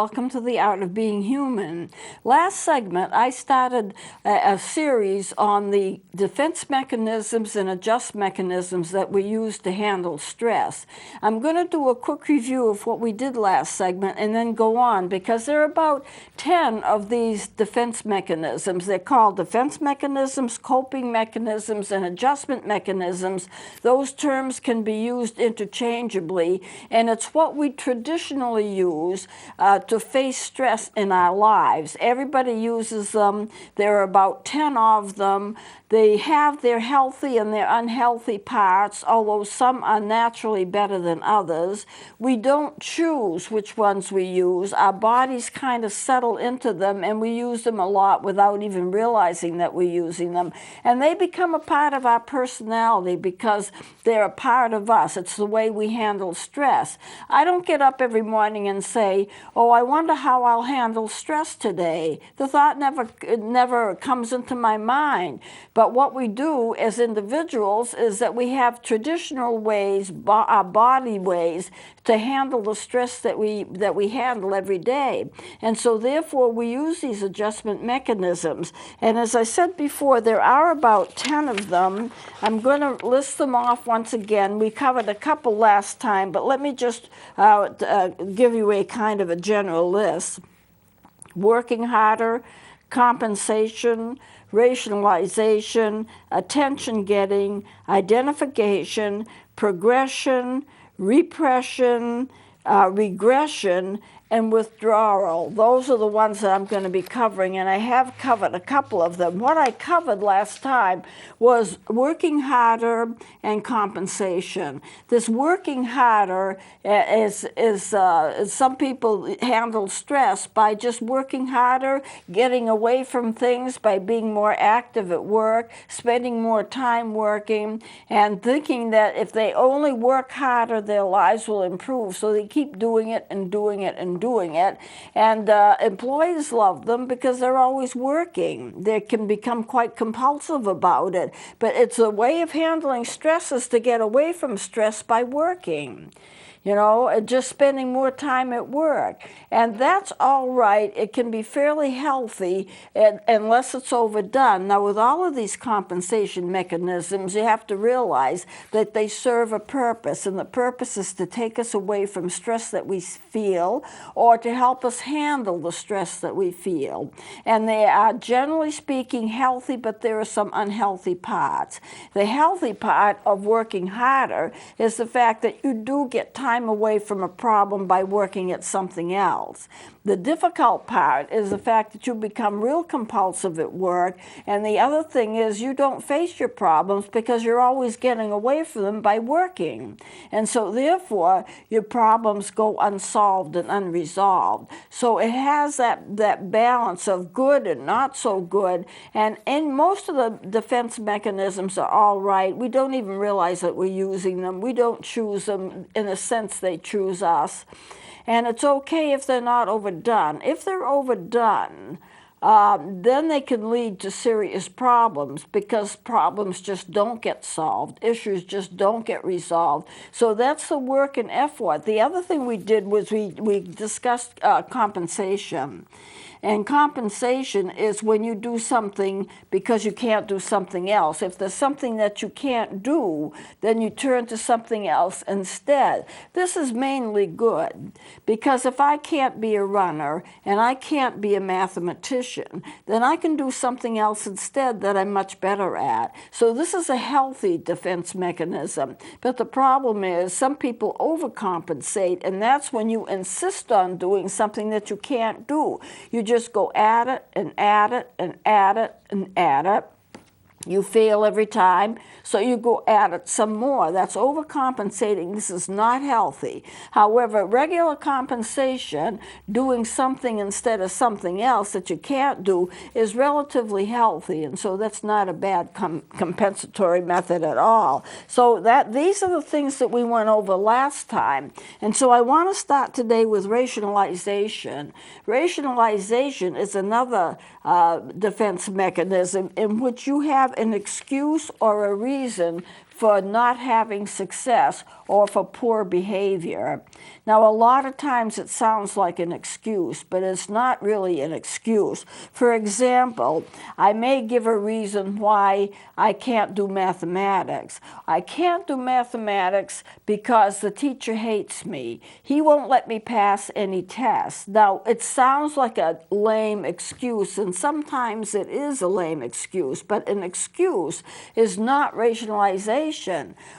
Welcome to the Art of Being Human. Last segment, I started a series on the defense mechanisms and adjust mechanisms that we use to handle stress. I'm going to do a quick review of what we did last segment and then go on, because there are about 10 of these defense mechanisms. They're called defense mechanisms, coping mechanisms, and adjustment mechanisms. Those terms can be used interchangeably, and it's what we traditionally use to face stress in our lives. Everybody uses them. There are about 10 of them. They have their healthy and their unhealthy parts, although some are naturally better than others. We don't choose which ones we use. Our bodies kind of settle into them, and we use them a lot without even realizing that we're using them. And they become a part of our personality because they're a part of us. It's the way we handle stress. I don't get up every morning and say, oh, I wonder how I'll handle stress today. The thought never comes into my mind. But what we do as individuals is that we have traditional ways, our body ways, to handle the stress that we handle every day. And so therefore we use these adjustment mechanisms. And as I said before, there are about 10 of them. I'm going to list them off once again. We covered a couple last time, but let me just give you a kind of a general list. Working harder, compensation, rationalization, attention getting, identification, progression, repression, regression, and withdrawal. Those are the ones that I'm going to be covering, and I have covered a couple of them. What I covered last time was working harder and compensation. This working harder is some people handle stress by just working harder, getting away from things by being more active at work, spending more time working, and thinking that if they only work harder, their lives will improve. So they keep doing it and doing it and doing it, and employees love them because they're always working. They can become quite compulsive about it, but it's a way of handling stress is to get away from stress by working. You know, just spending more time at work. And that's all right. It can be fairly healthy unless it's overdone. Now, with all of these compensation mechanisms, you have to realize that they serve a purpose, and the purpose is to take us away from stress that we feel or to help us handle the stress that we feel. And they are, generally speaking, healthy, but there are some unhealthy parts. The healthy part of working harder is the fact that you do get time away from a problem by working at something else. The difficult part is the fact that you become real compulsive at work, and the other thing is you don't face your problems because you're always getting away from them by working. And so therefore your problems go unsolved and unresolved. So it has that balance of good and not so good, and most of the defense mechanisms are all right. We don't even realize that we're using them. We don't choose them. In a sense, they choose us. And it's okay if they're not overdone. If they're overdone, then they can lead to serious problems because problems just don't get solved. Issues just don't get resolved. So that's the work and effort. The other thing we did was we discussed compensation. And compensation is when you do something because you can't do something else. If there's something that you can't do, then you turn to something else instead. This is mainly good because if I can't be a runner and I can't be a mathematician, then I can do something else instead that I'm much better at. So this is a healthy defense mechanism. But the problem is some people overcompensate, and that's when you insist on doing something that you can't do. You just go at it and at it and at it and at it. You fail every time, so you go at it some more. That's overcompensating. This is not healthy. However, regular compensation, doing something instead of something else that you can't do, is relatively healthy, and so that's not a bad compensatory method at all. So these are the things that we went over last time, and so I want to start today with rationalization. Rationalization is another defense mechanism in which you have an excuse or a reason for not having success or for poor behavior. Now, a lot of times it sounds like an excuse, but it's not really an excuse. For example, I may give a reason why I can't do mathematics. I can't do mathematics because the teacher hates me. He won't let me pass any tests. Now, it sounds like a lame excuse, and sometimes it is a lame excuse, but an excuse is not rationalization.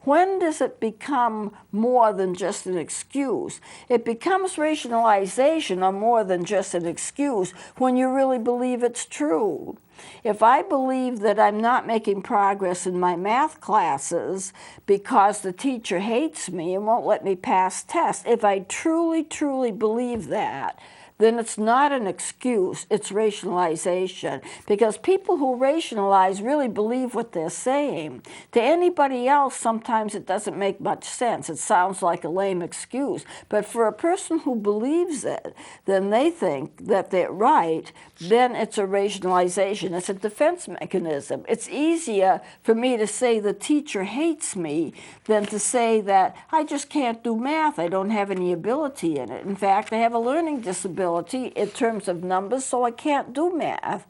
When does it become more than just an excuse? It becomes rationalization or more than just an excuse when you really believe it's true. If I believe that I'm not making progress in my math classes because the teacher hates me and won't let me pass tests, if I truly, truly believe that, then it's not an excuse, it's rationalization. Because people who rationalize really believe what they're saying. To anybody else, sometimes it doesn't make much sense. It sounds like a lame excuse. But for a person who believes it, then they think that they're right, then it's a rationalization. It's a defense mechanism. It's easier for me to say the teacher hates me than to say that I just can't do math. I don't have any ability in it. In fact, I have a learning disability in terms of numbers, so I can't do math.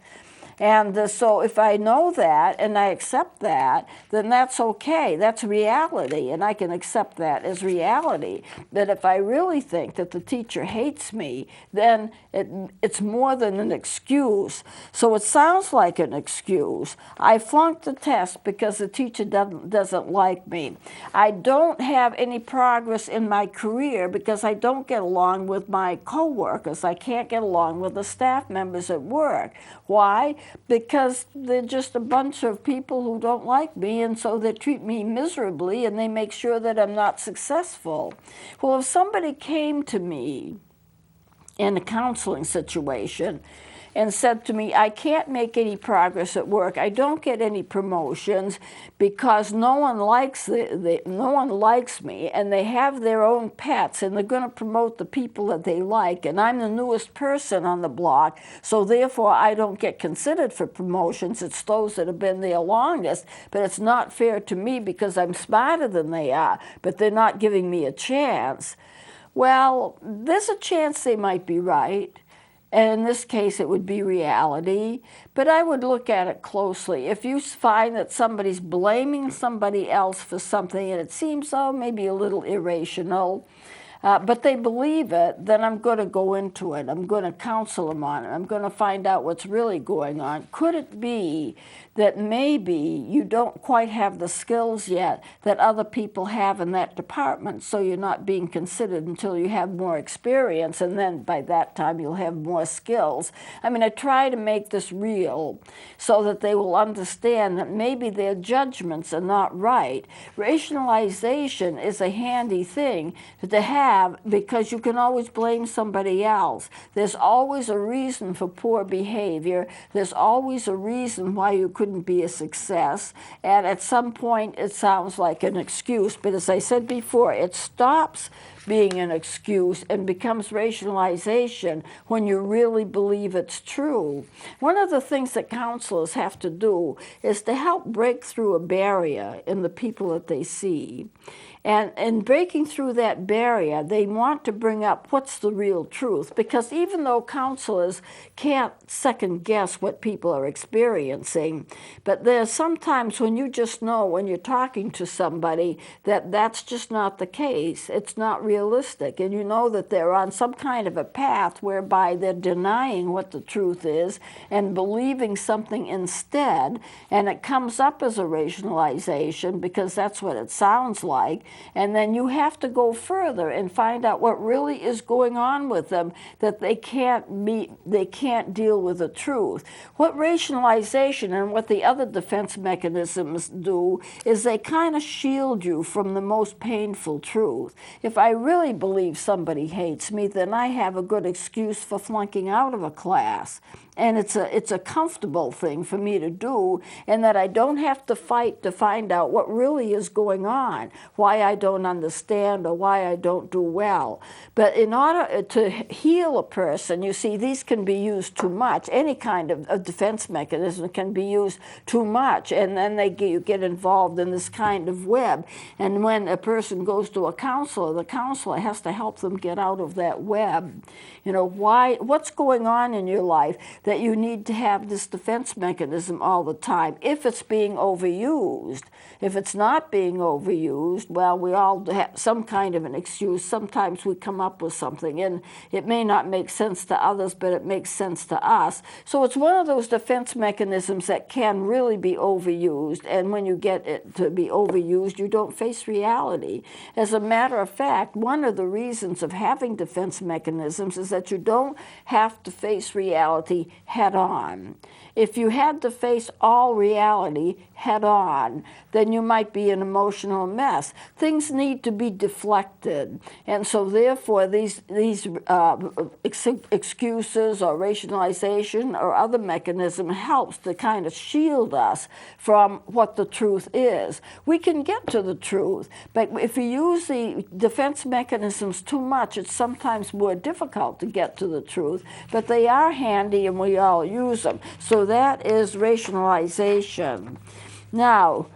And so if I know that and I accept that, then that's okay. That's reality, and I can accept that as reality. But if I really think that the teacher hates me, then it's more than an excuse. So it sounds like an excuse. I flunked the test because the teacher doesn't like me. I don't have any progress in my career because I don't get along with my coworkers. I can't get along with the staff members at work. Why? Because they're just a bunch of people who don't like me, and so they treat me miserably, and they make sure that I'm not successful. Well, if somebody came to me in a counseling situation and said to me, I can't make any progress at work, I don't get any promotions because no one likes me, and they have their own pets, and they're going to promote the people that they like, and I'm the newest person on the block, so therefore I don't get considered for promotions. It's those that have been there longest, but it's not fair to me because I'm smarter than they are, but they're not giving me a chance. Well, there's a chance they might be right. And in this case, it would be reality. But I would look at it closely. If you find that somebody's blaming somebody else for something and it seems, maybe a little irrational, but they believe it, then I'm going to go into it. I'm going to counsel them on it. I'm going to find out what's really going on. Could it be that maybe you don't quite have the skills yet that other people have in that department, so you're not being considered until you have more experience, and then by that time you'll have more skills? I mean, I try to make this real so that they will understand that maybe their judgments are not right. Rationalization is a handy thing to have because you can always blame somebody else. There's always a reason for poor behavior. There's always a reason why you couldn't be a success. And at some point, it sounds like an excuse. But as I said before, it stops being an excuse and becomes rationalization when you really believe it's true. One of the things that counselors have to do is to help break through a barrier in the people that they see. And in breaking through that barrier, they want to bring up what's the real truth, because even though counselors can't second guess what people are experiencing, but there's sometimes when you just know when you're talking to somebody that that's just not the case. It's not realistic, and you know that they're on some kind of a path whereby they're denying what the truth is and believing something instead, and it comes up as a rationalization because that's what it sounds like. And then you have to go further and find out what really is going on with them, that they can't deal with the truth. What rationalization and what the other defense mechanisms do is they kind of shield you from the most painful truth. If I really believe somebody hates me, then I have a good excuse for flunking out of a class. And it's a comfortable thing for me to do, and that I don't have to fight to find out what really is going on, why I don't understand or why I don't do well. But in order to heal a person, you see, these can be used too much. Any kind of a defense mechanism can be used too much, and then you get involved in this kind of web. And when a person goes to a counselor, the counselor has to help them get out of that web. You know, what's going on in your life that you need to have this defense mechanism all the time? If it's being overused. If it's not being overused, well, we all have some kind of an excuse. Sometimes we come up with something, and it may not make sense to others, but it makes sense to us. So it's one of those defense mechanisms that can really be overused, and when you get it to be overused, you don't face reality. As a matter of fact, one of the reasons of having defense mechanisms is that you don't have to face reality head on. If you had to face all reality head on, then you might be an emotional mess. Things need to be deflected. And so therefore these excuses or rationalization or other mechanism helps to kind of shield us from what the truth is. We can get to the truth, but if you use the defense mechanisms too much, it's sometimes more difficult to get to the truth, but they are handy and we all use them. So that is rationalization. Now,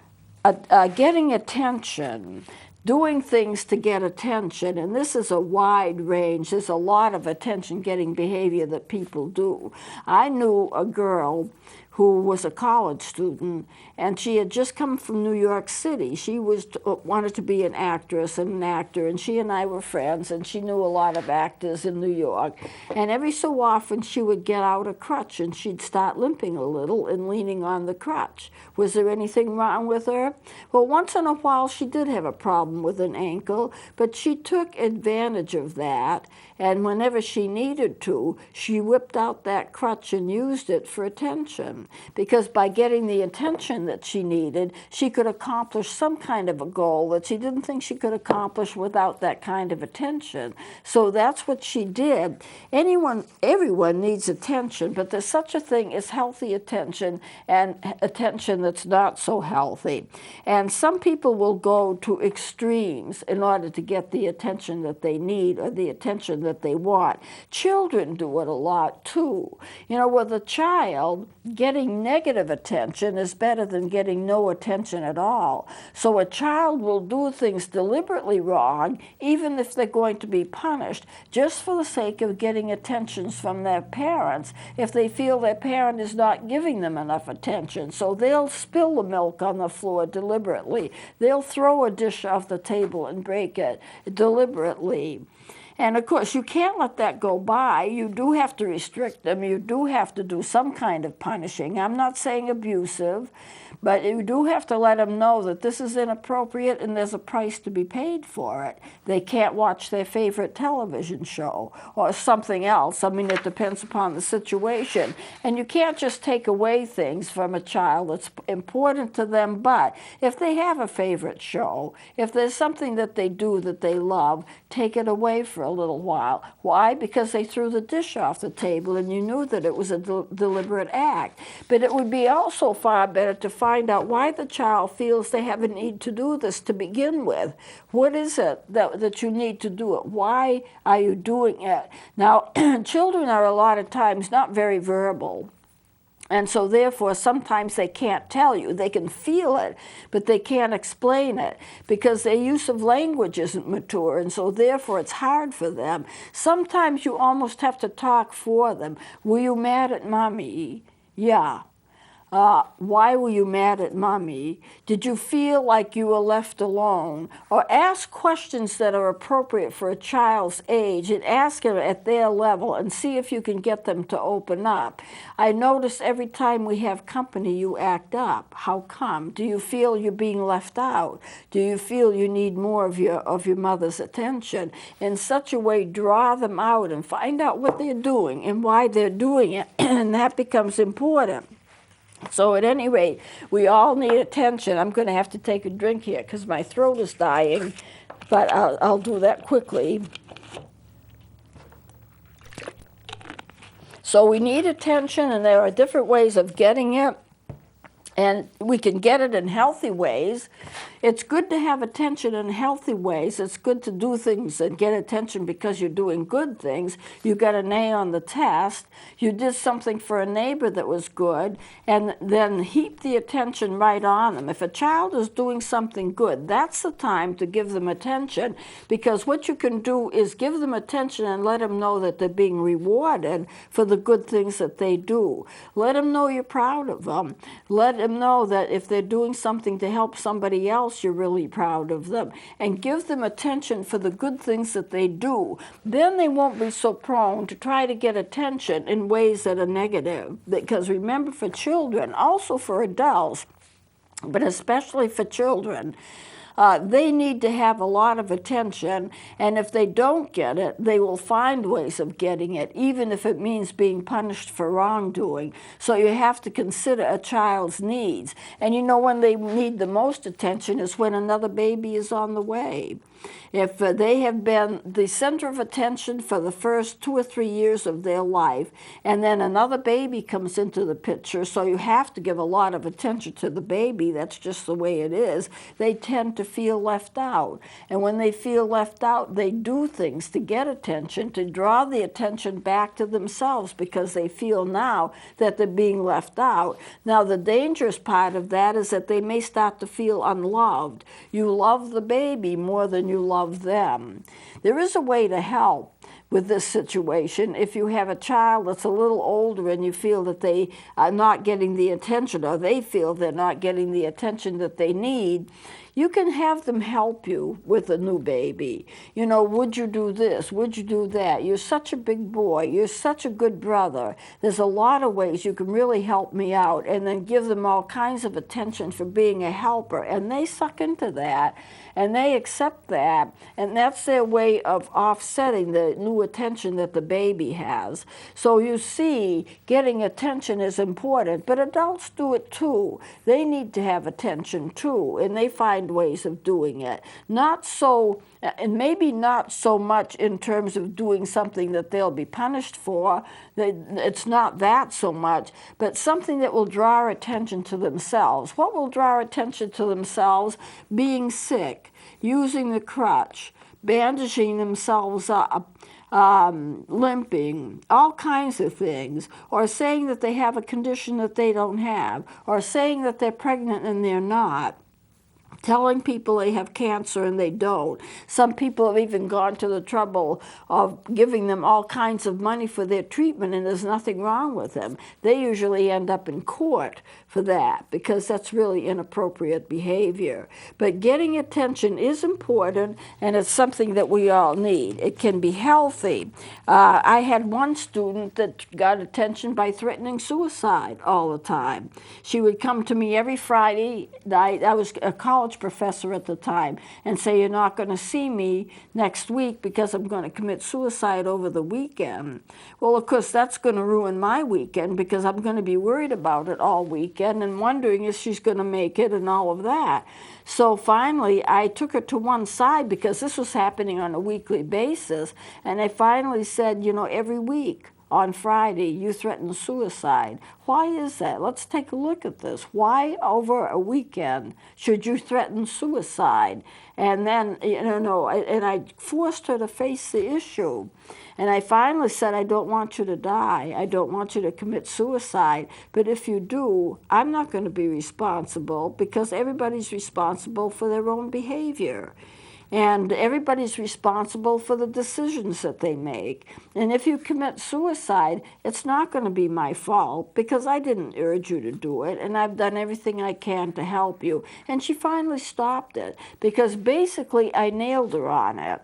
getting attention, doing things to get attention, and this is a wide range. There's a lot of attention-getting behavior that people do. I knew a girl who was a college student, and she had just come from New York City. She wanted to be an actress and an actor, and she and I were friends, and she knew a lot of actors in New York. And every so often, she would get out a crutch, and she'd start limping a little and leaning on the crutch. Was there anything wrong with her? Well, once in a while, she did have a problem with an ankle, but she took advantage of that, and whenever she needed to, she whipped out that crutch and used it for attention. Because by getting the attention that she needed, she could accomplish some kind of a goal that she didn't think she could accomplish without that kind of attention. So that's what she did. Everyone needs attention, but there's such a thing as healthy attention and attention that's not so healthy. And some people will go to extremes in order to get the attention that they need or the attention that they want. Children do it a lot too. You know, with a child, getting negative attention is better than getting no attention at all. So a child will do things deliberately wrong, even if they're going to be punished, just for the sake of getting attentions from their parents, if they feel their parent is not giving them enough attention. So they'll spill the milk on the floor deliberately. They'll throw a dish off the table and break it deliberately. And of course, you can't let that go by. You do have to restrict them. You do have to do some kind of punishing. I'm not saying abusive, but you do have to let them know that this is inappropriate and there's a price to be paid for it. They can't watch their favorite television show or something else. I mean, it depends upon the situation. And you can't just take away things from a child that's important to them. But if they have a favorite show, if there's something that they do that they love, take it away for a little while. Why? Because they threw the dish off the table and you knew that it was a deliberate act. But it would be also far better to find out why the child feels they have a need to do this to begin with. What is it that you need to do it? Why are you doing it? Now, children are a lot of times not very verbal. And so therefore, sometimes they can't tell you. They can feel it, but they can't explain it because their use of language isn't mature, and so therefore it's hard for them. Sometimes you almost have to talk for them. Were you mad at Mommy? Yeah. Why were you mad at Mommy? Did you feel like you were left alone? Or ask questions that are appropriate for a child's age and ask them at their level and see if you can get them to open up. I notice every time we have company, you act up. How come? Do you feel you're being left out? Do you feel you need more of your mother's attention? In such a way, draw them out and find out what they're doing and why they're doing it, and that becomes important. So at any rate, we all need attention. I'm going to have to take a drink here because my throat is dying, but I'll do that quickly. So we need attention, and there are different ways of getting it, and we can get it in healthy ways. It's good to have attention in healthy ways. It's good to do things and get attention because you're doing good things. You got an A on the test. You did something for a neighbor that was good, and then heap the attention right on them. If a child is doing something good, that's the time to give them attention, because what you can do is give them attention and let them know that they're being rewarded for the good things that they do. Let them know you're proud of them. Let them know that if they're doing something to help somebody else, you're really proud of them. And give them attention for the good things that they do. Then they won't be so prone to try to get attention in ways that are negative. Because remember, for children, also for adults, but especially for children, they need to have a lot of attention, and if they don't get it, they will find ways of getting it, even if it means being punished for wrongdoing. So you have to consider a child's needs. And you know when they need the most attention is when another baby is on the way. If they have been the center of attention for the first 2 or 3 years of their life, and then another baby comes into the picture, so you have to give a lot of attention to the baby, that's just the way it is, they tend to feel left out. And when they feel left out, they do things to get attention, to draw the attention back to themselves, because they feel now that they're being left out. Now, the dangerous part of that is that they may start to feel unloved. You love the baby more than you love them. There is a way to help with this situation. If you have a child that's a little older and you feel that they are not getting the attention, or they feel they're not getting the attention that they need, you can have them help you with a new baby. You know, would you do this? Would you do that? You're such a big boy. You're such a good brother. There's a lot of ways you can really help me out, and then give them all kinds of attention for being a helper. And they suck into that, and they accept that, and that's their way of offsetting the new attention that the baby has. So you see, getting attention is important, but adults do it too. They need to have attention too, and they find ways of doing it. Not so, and maybe not so much in terms of doing something that they'll be punished for. It's not that so much, but something that will draw attention to themselves. What will draw attention to themselves? Being sick, using the crutch, bandaging themselves up, limping, all kinds of things, or saying that they have a condition that they don't have, or saying that they're pregnant and they're not, telling people they have cancer and they don't. Some people have even gone to the trouble of giving them all kinds of money for their treatment, and there's nothing wrong with them. They usually end up in court for that, because that's really inappropriate behavior. But getting attention is important, and it's something that we all need. It can be healthy. I had one student that got attention by threatening suicide all the time. She would come to me every Friday. I was a college professor at the time, and say, you're not going to see me next week because I'm going to commit suicide over the weekend. Well, of course, that's going to ruin my weekend, because I'm going to be worried about it all weekend and wondering if she's going to make it and all of that. So finally, I took her to one side, because this was happening on a weekly basis, and I finally said, you know, every week on Friday, you threaten suicide. Why is that? Let's take a look at this. Why over a weekend should you threaten suicide? And then, and I forced her to face the issue. And I finally said, I don't want you to die. I don't want you to commit suicide. But if you do, I'm not going to be responsible, because everybody's responsible for their own behavior. And everybody's responsible for the decisions that they make. And if you commit suicide, it's not going to be my fault, because I didn't urge you to do it, and I've done everything I can to help you. And she finally stopped it, because basically I nailed her on it.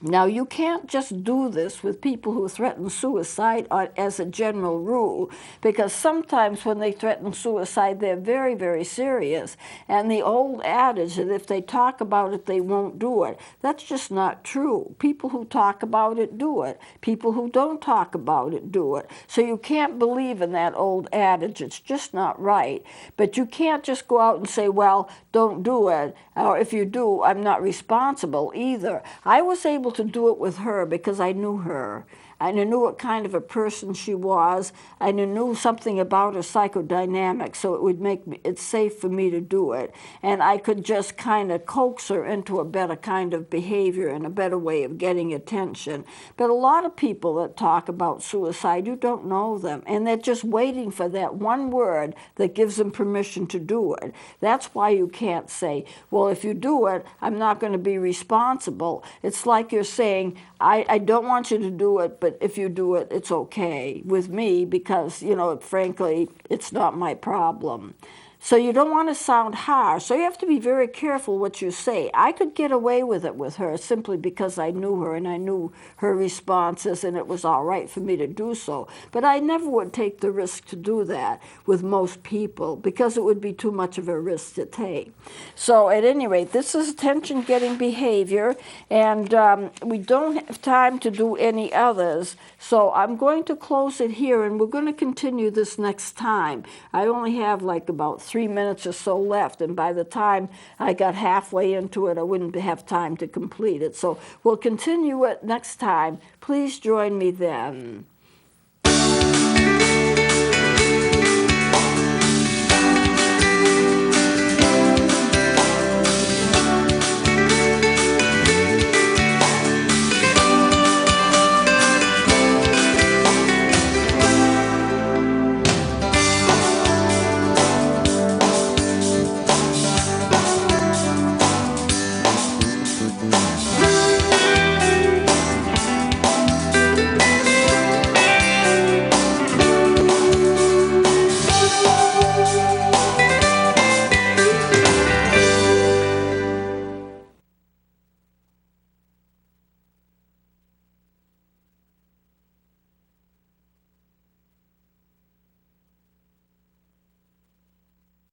Now, you can't just do this with people who threaten suicide as a general rule, because sometimes when they threaten suicide, they're very, very serious. And the old adage that if they talk about it, they won't do it, that's just not true. People who talk about it do it. People who don't talk about it do it. So you can't believe in that old adage. It's just not right. But you can't just go out and say, well, don't do it, or if you do, I'm not responsible either. I was able to do it with her because I knew her. and I knew what kind of a person she was, and I knew something about her psychodynamics, so it would make it safe for me to do it. And I could just kind of coax her into a better kind of behavior and a better way of getting attention. But a lot of people that talk about suicide, you don't know them, and they're just waiting for that one word that gives them permission to do it. That's why you can't say, well, if you do it, I'm not going to be responsible. It's like you're saying, I don't want you to do it, but if you do it, it's okay with me because, frankly, it's not my problem. So you don't want to sound harsh. So you have to be very careful what you say. I could get away with it with her simply because I knew her and I knew her responses and it was all right for me to do so. But I never would take the risk to do that with most people because it would be too much of a risk to take. So at any rate, this is attention-getting behavior, and we don't have time to do any others. So I'm going to close it here, and we're going to continue this next time. I only have like about 3 minutes or so left, and by the time I got halfway into it, I wouldn't have time to complete it. So we'll continue it next time. Please join me then.